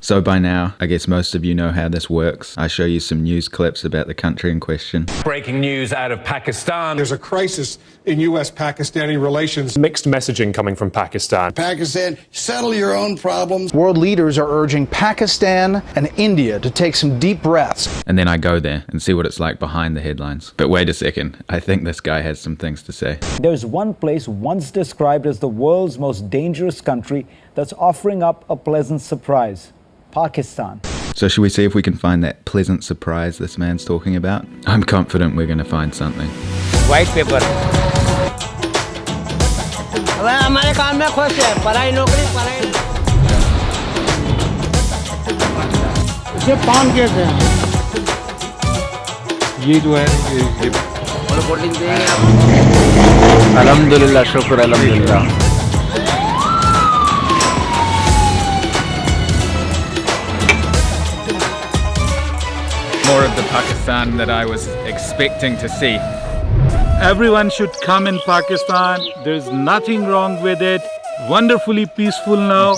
So by now, I guess most of you know how this works. I show you some news clips about the country in question. Breaking news out of Pakistan. There's a crisis in U.S.-Pakistani relations. Mixed messaging coming from Pakistan. Pakistan, settle your own problems. World leaders are urging Pakistan and India to take some deep breaths. And then I go there and see what it's like behind the headlines. But wait a second, I think this guy has some things to say. There's one place once described as the world's most dangerous country that's offering up a pleasant surprise. Pakistan. So should we see if we can find that pleasant surprise this man's talking about? I'm confident we're going to find something. White paper. हमारे काम में खुश है पढ़ाई नौकरी पढ़ाई ये पान कैसे हैं ये जो है ये वोटिंग देंगे आप अल्हम्दुलिल्लाह शुक्र अल्हम्दुलिल्लाह More of the Pakistan that I was expecting to see. Everyone should come in Pakistan. There's nothing wrong with it. Wonderfully peaceful now.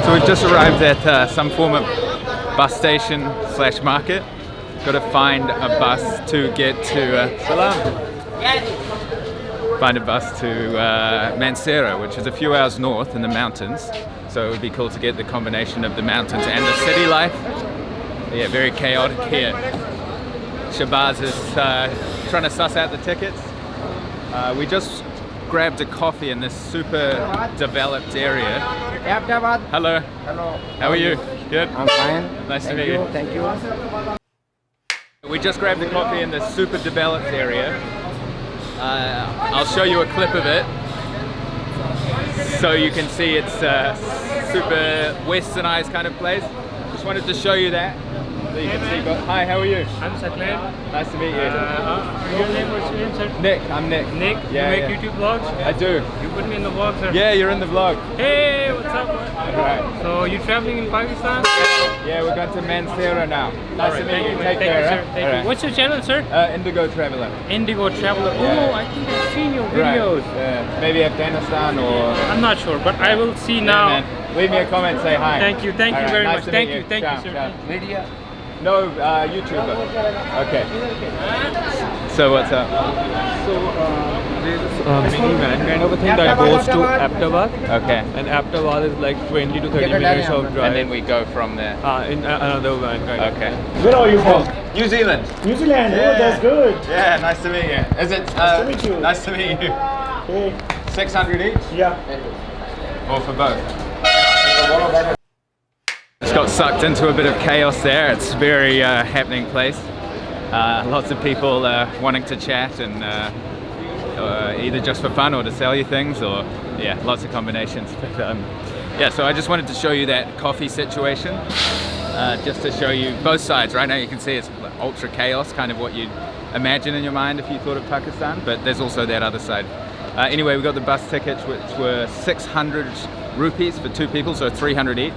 So we've just arrived at some form of bus station / market. Got to find a bus to get to find a bus to Mansehra, which is a few hours north in the mountains. So it would be cool to get the combination of the mountains and the city life. Yeah, very chaotic here. Shabazz is trying to suss out the tickets. We just grabbed a coffee in this super developed area. Hello. Hello. How are you? Good? I'm fine. Nice to meet you. Thank you. We just grabbed a coffee in this super developed area. I'll show you a clip of it so you can see it's a super westernized kind of place. Just wanted to show you that so you can see. Hi, how are you? I'm Satman. Nice to meet you. Your name, what's your name, sir? Nick, I'm Nick. Nick, Yeah, you make yeah. YouTube vlogs? I do. You put me in the vlog, sir? Yeah, you're in the vlog. Hey, what's up? Right. So, you traveling in Pakistan? Yeah, we're going to Mansehra now. Nice to meet you. Take Thank care. you, sir. Huh? Thank Alright. you. What's your channel, sir? Indigo Traveler. Indigo Traveler. Yeah. Oh, I think I've seen your Right. videos. Yeah. Maybe Afghanistan or... I'm not sure, but I will see now. Yeah, man. Leave me a comment, say hi. Thank you Alright, very nice much. to Thank meet you, thank Ciao, you, sir. ciao. Media. No, YouTuber. Okay. So what's up? minivan kind of a thing that goes to Aptabad, Okay. and Aptabad is like 20 to 30 minutes of drive. And then we go from there. In another van kind of. Okay. Where are you from? New Zealand. New Zealand. Yeah. Oh, that's good. Yeah, nice to meet you. Is it? Nice to meet you. Nice to meet you. Hey. 600 each? Yeah. Or for both? Just got sucked into a bit of chaos there. It's a very happening place. Lots of people wanting to chat and either just for fun or to sell you things, or yeah, lots of combinations. But yeah, so I just wanted to show you that coffee situation, just to show you both sides. Right now you can see it's ultra chaos, kind of what you'd imagine in your mind if you thought of Pakistan, but there's also that other side. Anyway, we got the bus tickets, which were 600 rupees for 2 people, so 300 each.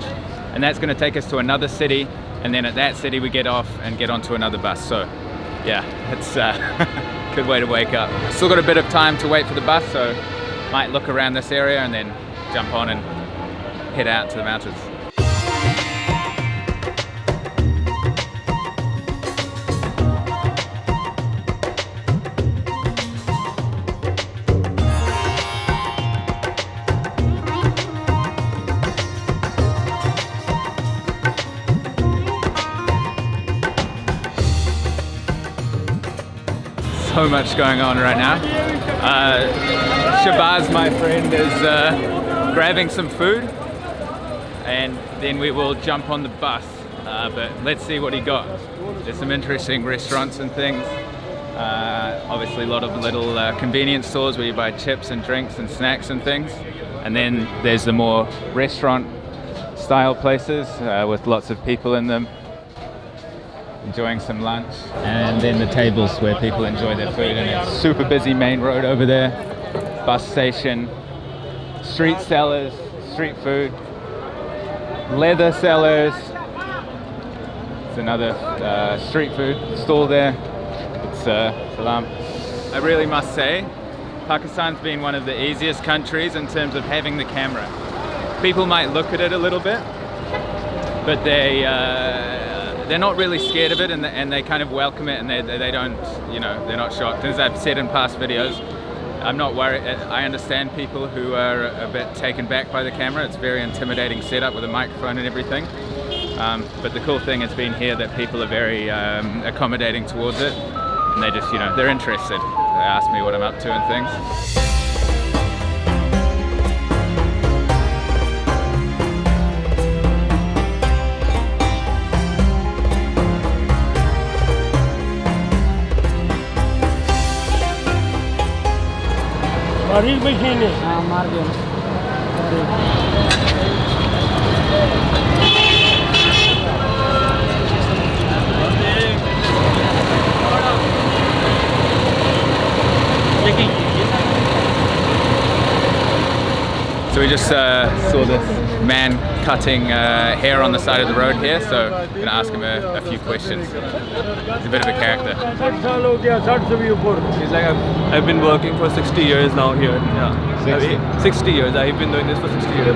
And that's going to take us to another city, and then at that city we get off and get onto another bus. So yeah, it's a good way to wake up. Still got a bit of time to wait for the bus, so might look around this area and then jump on and head out to the mountains. So much going on right now. Shabazz, my friend, is grabbing some food, and then we will jump on the bus. But let's see what he got. There's some interesting restaurants and things. Obviously a lot of little convenience stores where you buy chips and drinks and snacks and things. And then there's the more restaurant style places with lots of people in them, enjoying some lunch, and then the tables where people enjoy their food. And it's super busy main road over there, bus station, street sellers, street food, leather sellers. It's another street food stall there. It's salam. I really must say Pakistan's been one of the easiest countries in terms of having the camera. People might look at it a little bit, but they're not really scared of it, and they kind of welcome it, and they don't, you know, they're not shocked. As I've said in past videos, I'm not worried. I understand people who are a bit taken back by the camera. It's a very intimidating setup with a microphone and everything. But the cool thing has been here that people are very accommodating towards it, and they just, you know, they're interested. They ask me what I'm up to and things. बारिश machine है हाँ मार दिया So we just saw this man cutting hair on the side of the road here, so I'm going to ask him a few questions. He's a bit of a character. He's like, I've been working for 60 years now here. Yeah. 60 years. I've been doing this for 60 years.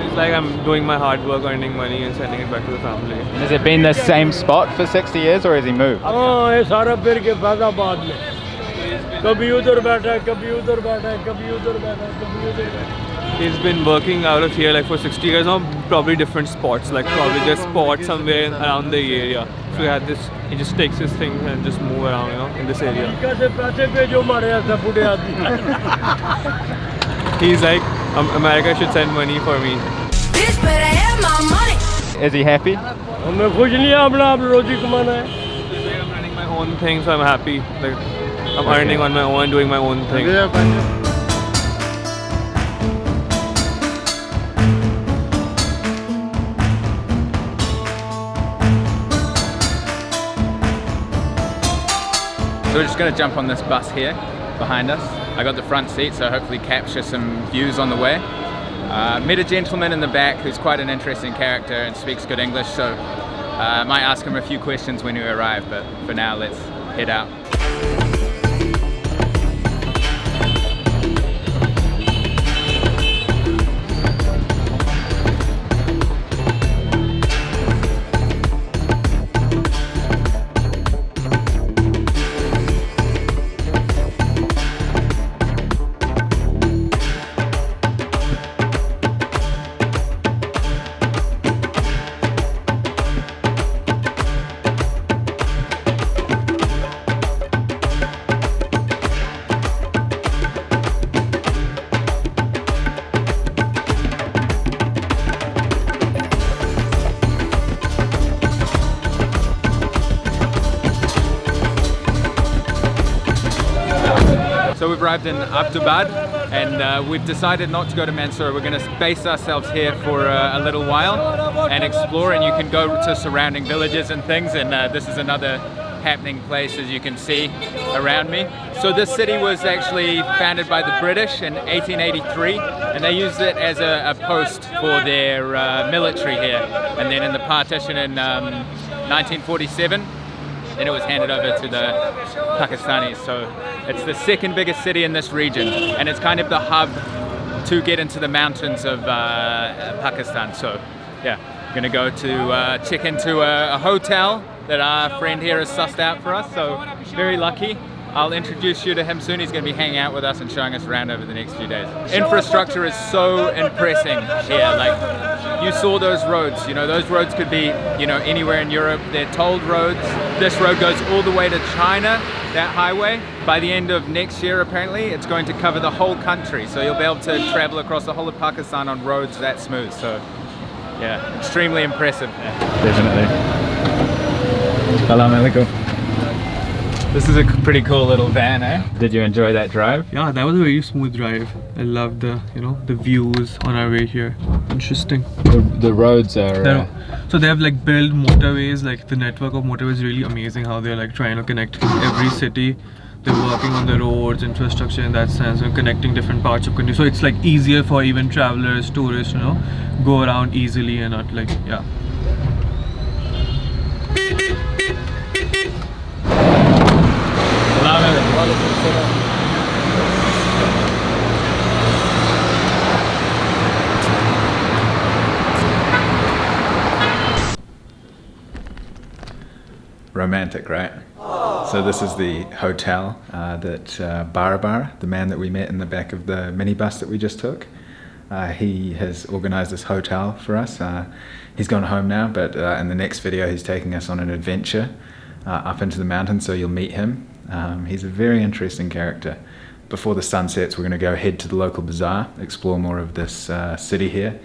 It's like I'm doing my hard work, earning money and sending it back to the family. Has it been the same spot for 60 years, or has he moved? हाँ ये सारा फिर के फैजाबाद में कभी उधर बैठा है कभी उधर बैठा है कभी उधर बैठा है कभी उधर बैठा है He's been working out of here like for 60 years now, probably different spots, like probably there's spots somewhere around the area. So he had this, he just takes his thing and just move around, you know, in this area. He's like, America should send money for me. Bitch, better have my money. Is he happy? हमें खुश नहीं है अपना आप रोजी कमाना है I'm running my own thing, so I'm happy. Like, I'm earning on my own, doing my own thing. So we're just going to jump on this bus here behind us. I got the front seat, so hopefully capture some views on the way. Met a gentleman in the back who's quite an interesting character and speaks good English, so I might ask him a few questions when we arrive, but for now let's head out. So we've arrived in Abbottabad, and we've decided not to go to Mansoura. We're going to base ourselves here for a little while and explore, and you can go to surrounding villages and things, and this is another happening place, as you can see around me. So this city was actually founded by the British in 1883, and they used it as a post for their military here. And then in the partition in 1947, then it was handed over to the Pakistanis. So it's the second biggest city in this region, and it's kind of the hub to get into the mountains of Pakistan. So yeah, we're gonna go to check into a hotel that our friend here has sussed out for us, so very lucky. I'll introduce you to him soon. He's going to be hanging out with us and showing us around over the next few days. Infrastructure is so impressive here. Like, you saw those roads, you know, those roads could be, you know, anywhere in Europe. They're tolled roads. This road goes all the way to China, that highway. By the end of next year, apparently, it's going to cover the whole country. So you'll be able to travel across the whole of Pakistan on roads that smooth. So yeah, extremely impressive. Yeah, definitely. Salam alaikum. This is a pretty cool little van, eh? Did you enjoy that drive? Yeah, that was a very smooth drive. I love the, you know, the views on our way here. Interesting. The roads are... So they have like built motorways, like the network of motorways is really amazing how they're like trying to connect every city. They're working on the roads, infrastructure in that sense, and connecting different parts of country. So it's like easier for even travelers, tourists, you know, go around easily and not like, yeah. Salam romantic, right? So this is the hotel that Barabar, the man that we met in the back of the minibus that we just took, he has organised this hotel for us. He's gone home now, but in the next video he's taking us on an adventure up into the mountains, so you'll meet him. He's a very interesting character. Before the sun sets, we're going to go head to the local bazaar, explore more of this city here.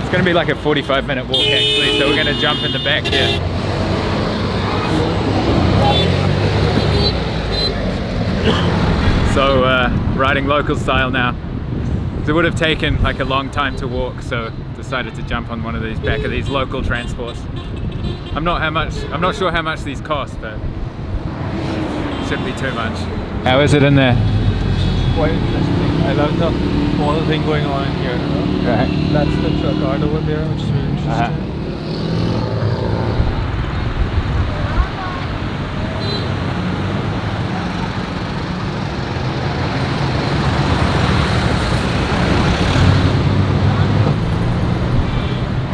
It's going to be like a 45-minute walk actually, so we're going to jump in the back here. So riding local style now. It would have taken like a long time to walk, so decided to jump on one of these back of these local transports. I'm not sure how much these cost, but it shouldn't be too much. How is it in there? Quite interesting. I love the whole thing going on in here. Right. That's the truck art over there, which is really interesting.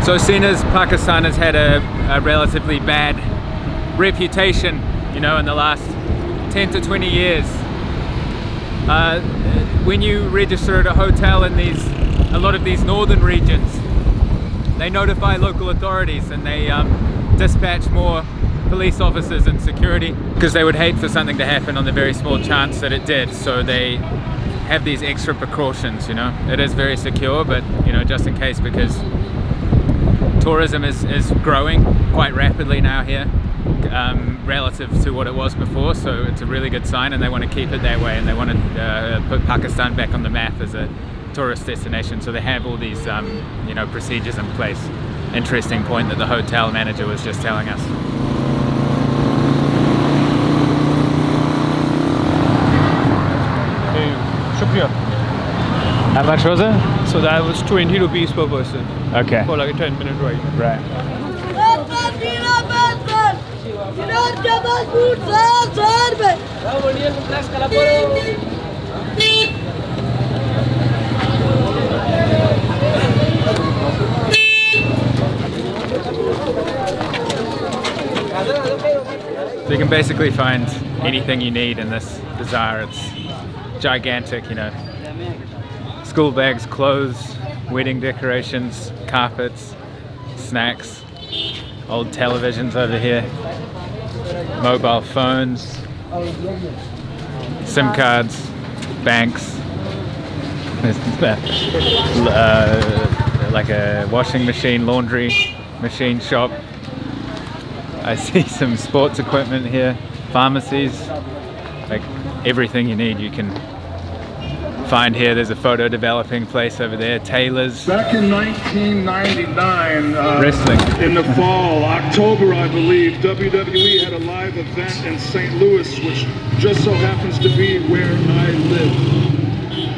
So seen as Pakistan has had a relatively bad reputation, you know, in the last 10 to 20 years. When you register at a hotel in a lot of these northern regions, they notify local authorities and they dispatch more police officers and security because they would hate for something to happen on the very small chance that it did. So they have these extra precautions, you know. It is very secure, but you know, just in case, because tourism is growing quite rapidly now here relative to what it was before, so it's a really good sign, and they want to keep it that way, and they want to put Pakistan back on the map as a tourist destination, so they have all these you know, procedures in place. Interesting point that the hotel manager was just telling us. Hey, shukriya. How much was it? So that was 20 rupees per person. Okay. For like a 10-minute ride. Right. So you can basically find anything you need in this bazaar. It's gigantic, you know. School bags, clothes, wedding decorations, carpets, snacks, old televisions over here, mobile phones, SIM cards, banks, like a washing machine, laundry machine shop. I see some sports equipment here, pharmacies, like everything you need you can find here. There's a photo developing place over there, tailors. Back in 1999, wrestling. in the fall, October, I believe, WWE had a live event in St. Louis, which just so happens to be where I live.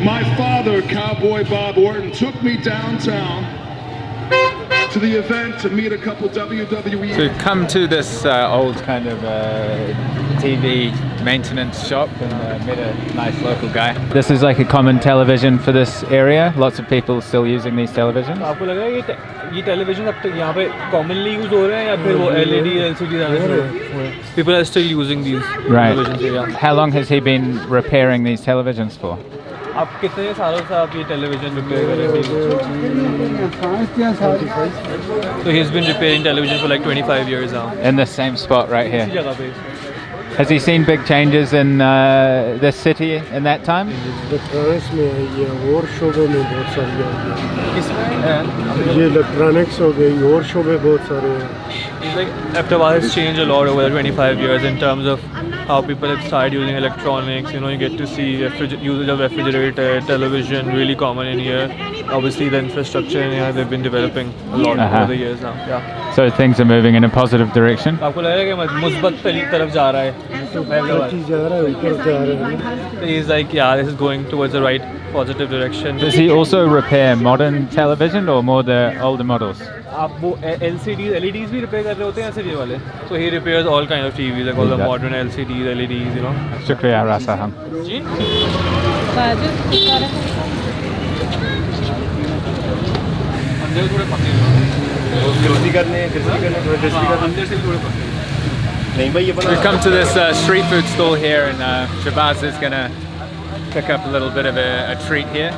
My father, Cowboy Bob Orton, took me downtown to the event to meet a couple WWE. So come to this old kind of TV maintenance shop and met a nice local guy. This is like a common television for this area. Lots of people still using these televisions. आपको लग रहा है ये television अब तक यहाँ पे commonly use हो रहे हैं या फिर वो LED LCD ज़्यादा? People are still using these televisions. Yeah. How long has he been repairing these televisions for? आप कितने सालों से आप ये television repair कर रहे हैं? So he's been repairing television for like 25 years now. In the same spot right इसी here. जगह पे. Has he seen big changes in this city in that time? Electronics में है ये और शोबे में बहुत सारी है इसमें ये इलेक्ट्रॉनिक्स हो गई और शोबे बहुत सारे हैं. He's like Aptava has changed a lot over the 25 years in terms of how people have started using electronics. You know, you get to see usage of refrigerator, television, really common in here. Obviously, the infrastructure in here they've been developing a lot over the years now. Yeah. So things are moving in a positive direction. आपको लगेगा कि मुस्बत तरफ जा रहा है. He's like, yeah, this is going towards the right positive direction. Does he also repair modern television or more the older models? आप वो LCDs, LEDs भी repair कर रहे होते हैं ऐसे ये वाले. So he repairs all kind of TVs, like all the modern LCDs, LEDs, you know. शुक्रिया रासा हम. जी. We've come to this street food stall here, and Shabazz is gonna pick up a little bit of a treat here.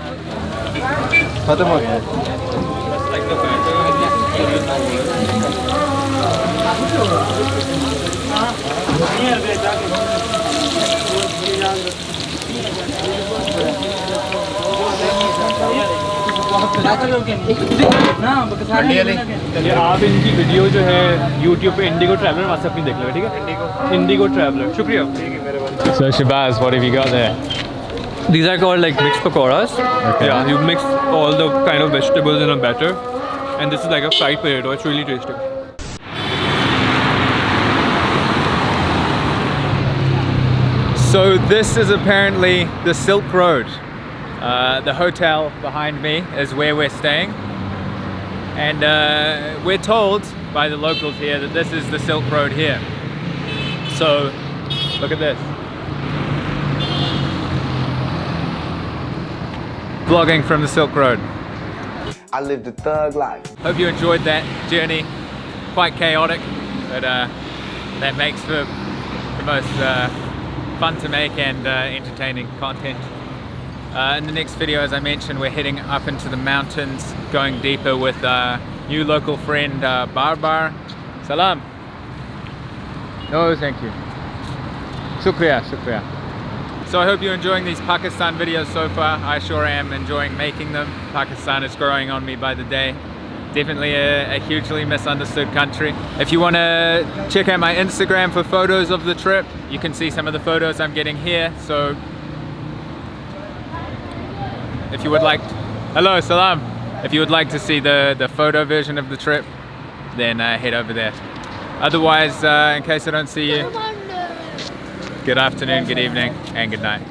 ये आप इनकी video जो है YouTube पे Indigo traveller वहाँ से अपनी देख लो, ठीक है? इंडिगो ट्रैवलर, शुक्रिया। So Shabazz, what have you got there? These are called like mixed pakoras. Yeah, you mix all the kind of vegetables in a batter, and this is like a fried potato. It's really tasty. So this is apparently the Silk Road. The hotel behind me is where we're staying, and we're told by the locals here that this is the Silk Road here. So look at this. Vlogging from the Silk Road. I lived a thug life. Hope you enjoyed that journey. Quite chaotic, but that makes for the most fun to make and entertaining content. In the next video, as I mentioned, we're heading up into the mountains, going deeper with new local friend Barbar. Salam. No, thank you. Shukriya, shukriya. So I hope you're enjoying these Pakistan videos so far. I sure am enjoying making them. Pakistan is growing on me by the day. Definitely a hugely misunderstood country. If you want to check out my Instagram for photos of the trip, you can see some of the photos I'm getting here. So if you would like, hello, salam. If you would like to see the photo version of the trip, then head over there. Otherwise, in case I don't see you, good afternoon, good evening, and good night.